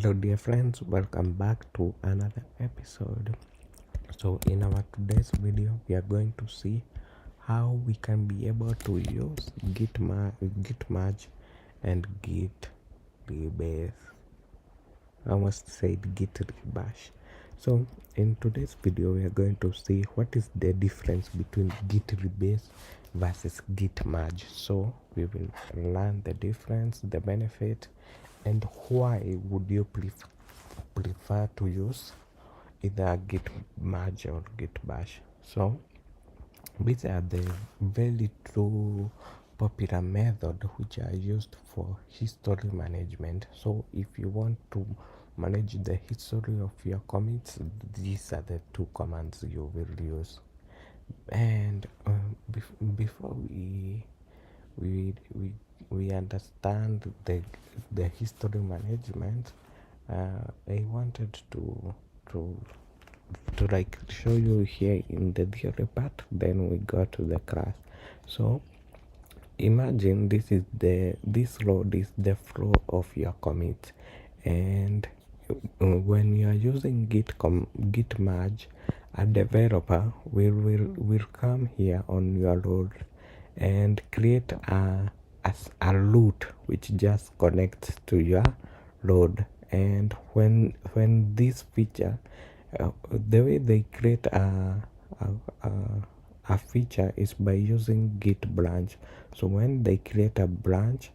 Hello dear friends, welcome back to another episode. So in our today's video we are going to see how we can be able to use Git Merge and Git Rebase. I almost said Git Rebase. So in today's video we are going to see what is the difference between Git Rebase versus Git Merge. So we will learn the difference, the benefit, and why would you prefer to use either Git Merge or Git Bash. So these are the very two popular method which are used for history management. So if you want to manage the history of your commits, these are the two commands you will use. And before we understand the history management, I wanted to like show you here in the theory part, then we go to the class. So imagine this road is the flow of your commit, and when you are using Git Merge, a developer will come here on your load and create a route which just connects to your load. And when this feature, the way they create a, a feature is by using Git branch. So when they create a branch,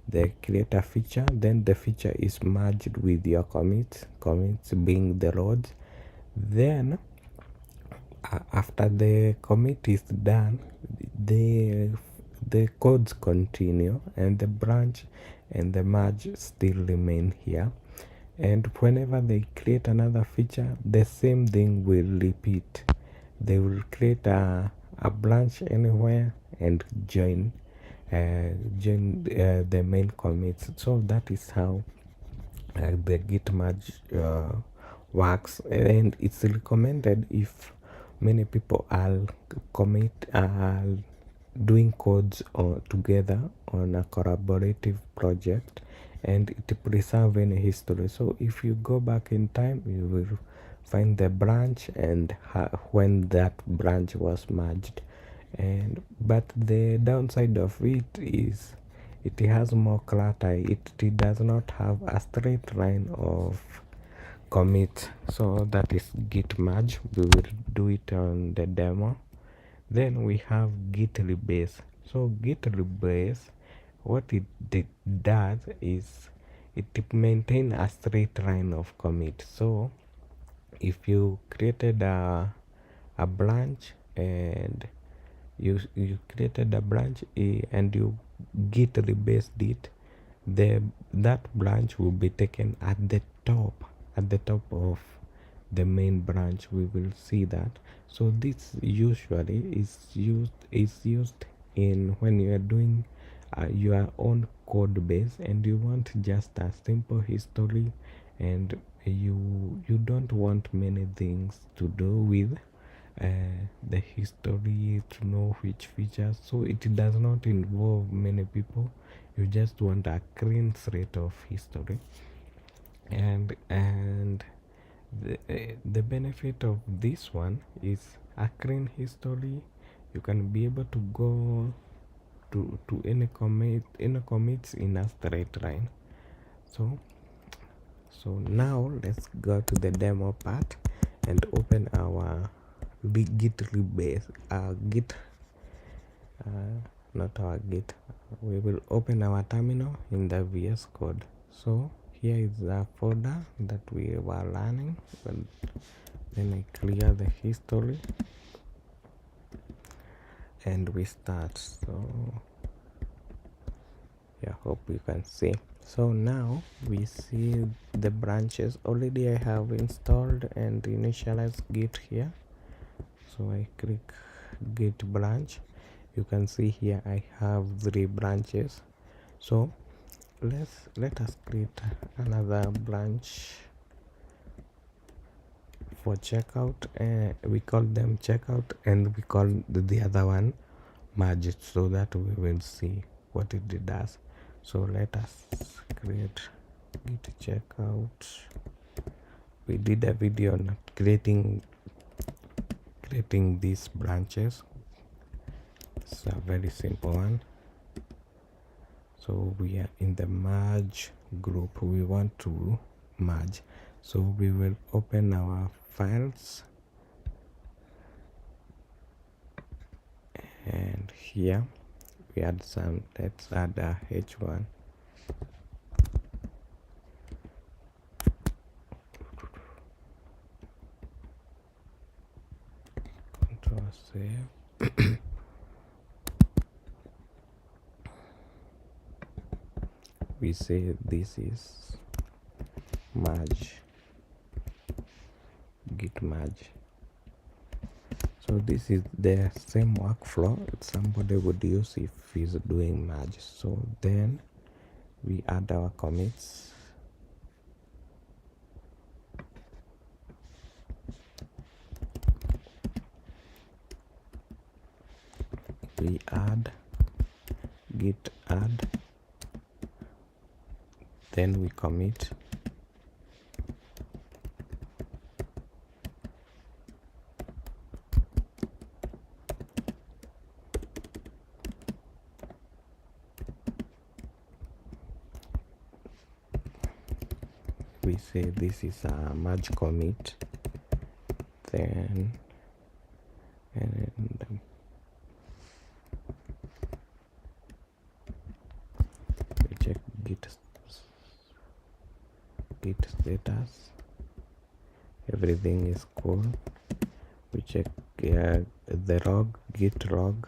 they create a feature, then the feature is merged with your commits being the loads. Then after the commit is done, the codes continue and the branch and the merge still remain here. And whenever they create another feature, the same thing will repeat. They will create a branch anywhere and join the main commits. So that is how the Git Merge works, and it's recommended if many people are doing codes together on a collaborative project, and it preserve any history. So if you go back in time, you will find the branch and when that branch was merged. And but the downside of it is it has more clutter. It does not have a straight line of commit. So that is Git Merge. We will do it on the demo. Then we have Git Rebase. So Git Rebase, what it does is it maintains a straight line of commit. So if you created a branch and you created a branch and you Git rebased it, that branch will be taken at the top of the main branch. We will see that. So this usually is used in when you are doing your own code base and you want just a simple history, and you don't want many things to do with the history to know which features. So it does not involve many people. You just want a clean slate of history. And the benefit of this one is a clean history. You can be able to go to any commits in a straight line. So now let's go to the demo part and open our Git Rebase, not our Git. We will open our terminal in the VS Code. So here is the folder that we were learning. Then I clear the history and we start. So yeah, hope you can see. So now we see the branches. Already I have installed and initialized Git here. So I click Git branch. You can see here I have 3 branches. So let us create another branch for checkout. We call them checkout and we call the other one merge, so that we will see what it does. So let us create Git checkout. We did a video on creating these branches. It's a very simple one. So we are in the merge group. We want to merge, so we will open our files, and here we add some. Let's add a h1. Control save. We say this is merge, git merge. So this is the same workflow somebody would use if he's doing merge. So then we add our commits. We add git add, then we commit. We say this is a merge commit, then and we check git status. Everything is cool. We check the log, git log.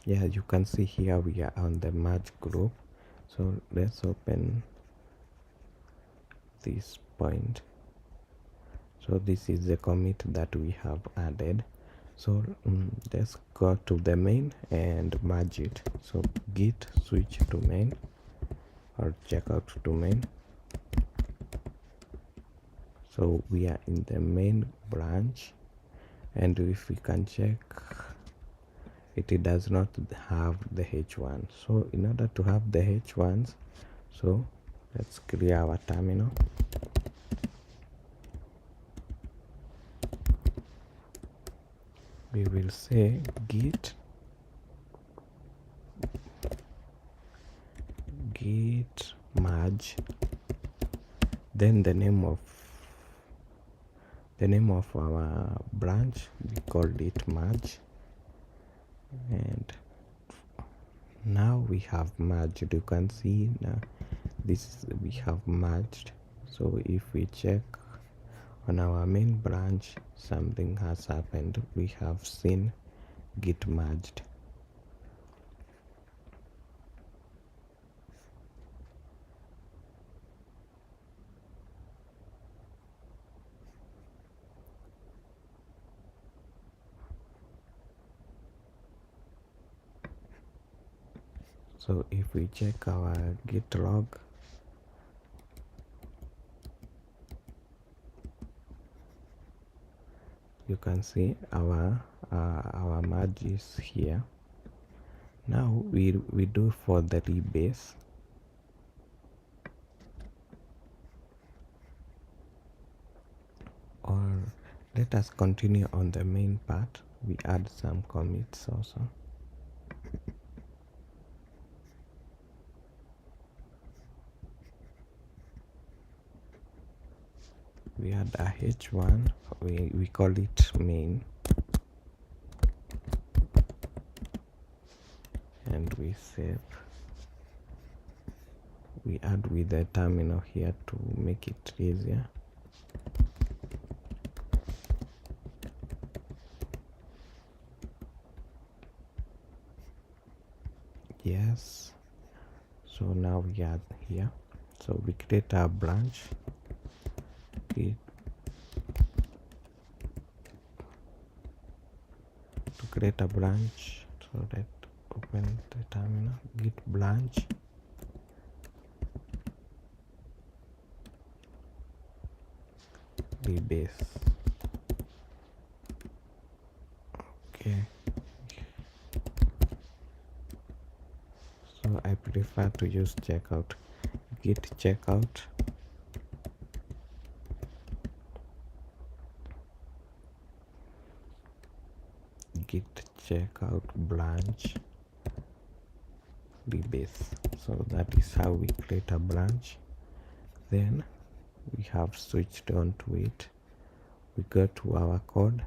Yeah, you can see here we are on the merge group. So let's open this point. So this is the commit that we have added. So let's go to the main and merge it. So git switch to main, or checkout to main. So we are in the main branch, and if we can check, it does not have the h1. So in order to have the h1s, so let's clear our terminal. We will say git merge, then the name of our branch, we called it merge, and now we have merged. You can see now we have merged. So if we check on our main branch, something has happened. We have seen git merged. So if we check our git log, you can see our merge is here. Now we do for the rebase. Or let us continue on the main part. We add some commits also. We add a h1, we call it main, and we save. We add with the terminal here to make it easier. Yes, so now we are here. So we create our branch. To create a branch, so let's open the terminal, git branch, rebase. Okay, so I prefer to use checkout. Git checkout, git checkout branch rebase. So that is how we create a branch. Then we have switched on to it. We go to our code.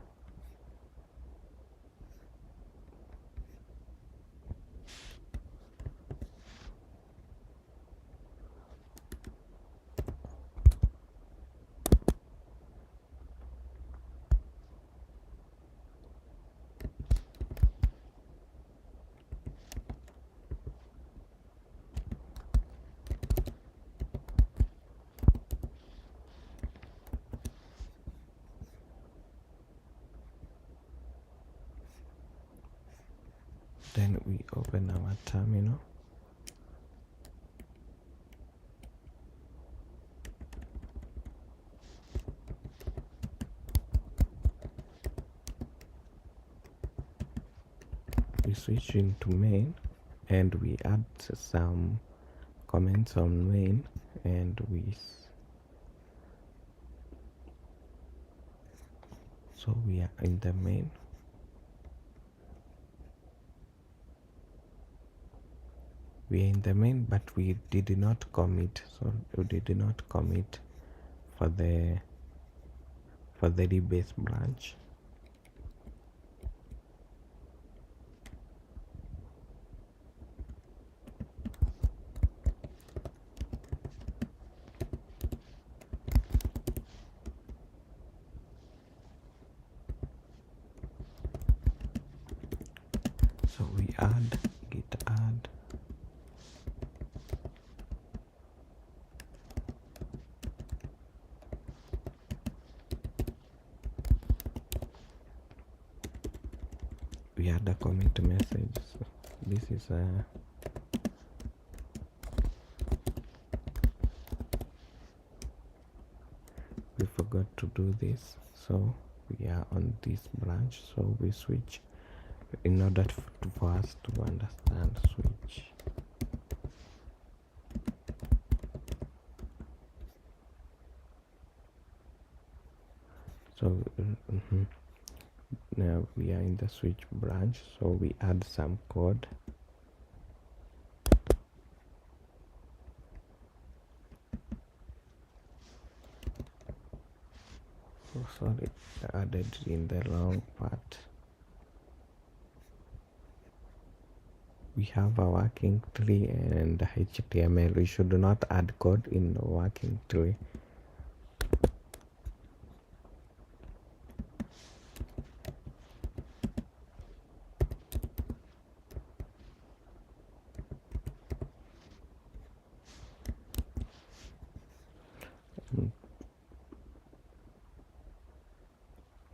Then we open our terminal. We switch into main and we add some comments on main, and so we are in the main. We are in the main, but we did not commit. So we did not commit for the rebase branch. So we add git add we add a commit message. So this is we forgot to do this, so we are on this branch, so we switch in order for us to understand switch. So now we are in the switch branch, so we add some code. Oh, sorry, I added in the wrong part. We have a working tree and HTML. We should not add code in the working tree.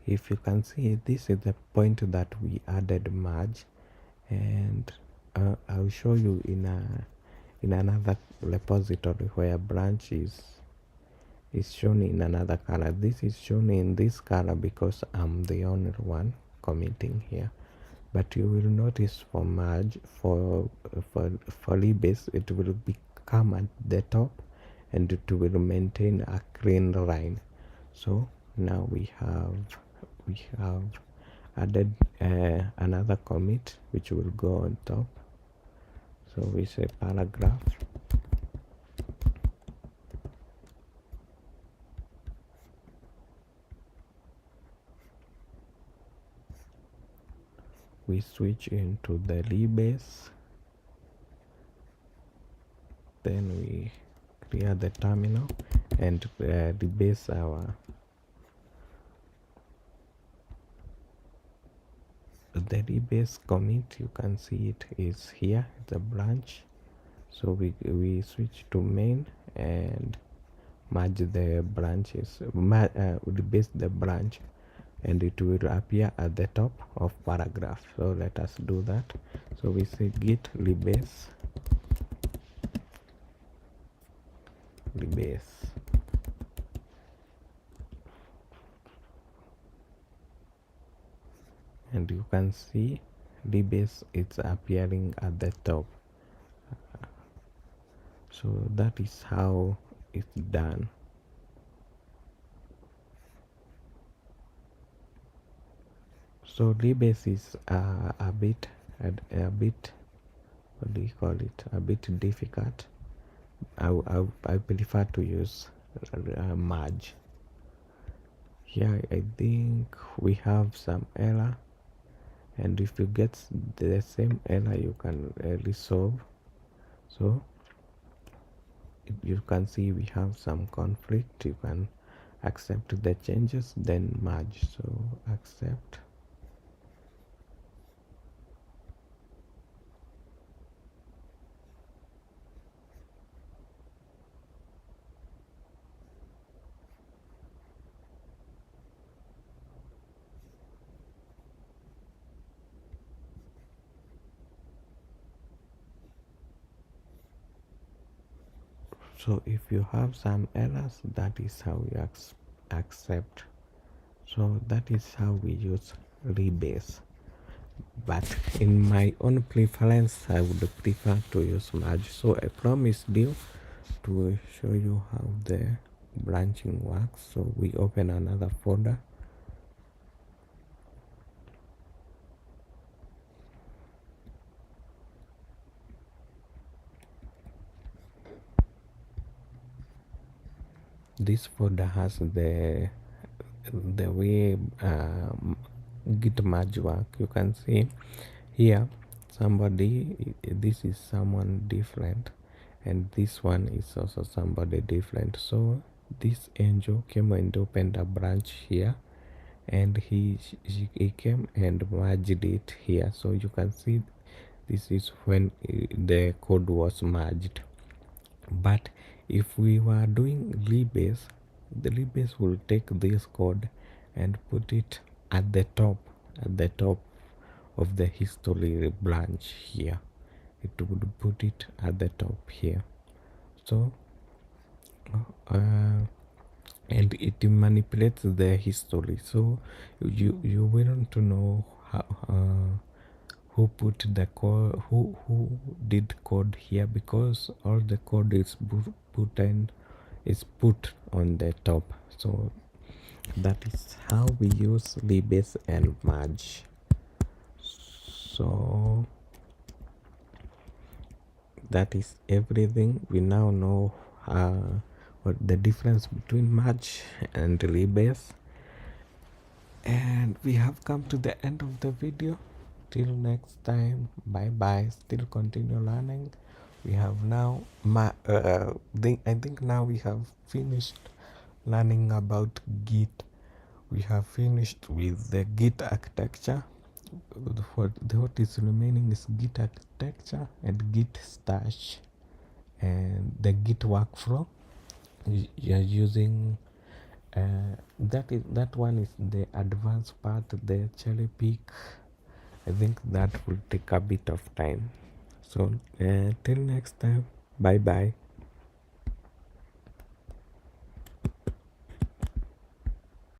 If you can see, this is the point that we added merge, and I'll show you in another repository where branch is shown in another color. This is shown in this color because I'm the only one committing here, but you will notice for merge, for rebase, it will become at the top and it will maintain a clean line. So now we have added another commit which will go on top. So we say paragraph, we switch into the rebase, then we clear the terminal and rebase our the rebase commit. You can see it is here, the branch. So we switch to main and merge the branches, rebase the branch, and it will appear at the top of paragraph. So let us do that. So we say git rebase and you can see rebase is appearing at the top. So that is how it's done. So Rebase is a bit, what do you call it, a bit difficult. I prefer to use Merge. Here I think we have some error, and if you get the same error you can resolve. So you can see we have some conflict. You can accept the changes, then merge. So accept. So if you have some errors, that is how you accept. So that is how we use Rebase. But in my own preference, I would prefer to use Merge. So I promised you to show you how the branching works. So we open another folder. This folder has the way Git Merge work. You can see here this is someone different, and this one is also somebody different. So this angel came and opened a branch here, and he came and merged it here. So you can see this is when the code was merged. But if we were doing Rebase, the Rebase will take this code and put it at the top of the history branch here. It would put it at the top here. So and it manipulates the history. So you want to know how who put the code, who did code here, because all the code is put on the top. So that is how we use Rebase and Merge. So that is everything. We now know what the difference between Merge and Rebase, and we have come to the end of the video. Till next time, bye bye. Still continue learning. We have now I think now we have finished learning about Git. We have finished with the Git architecture. What is remaining is Git architecture and Git stash, and the Git workflow. You're using that one is the advanced part, the cherry pick. I think that will take a bit of time. So till next time, bye bye.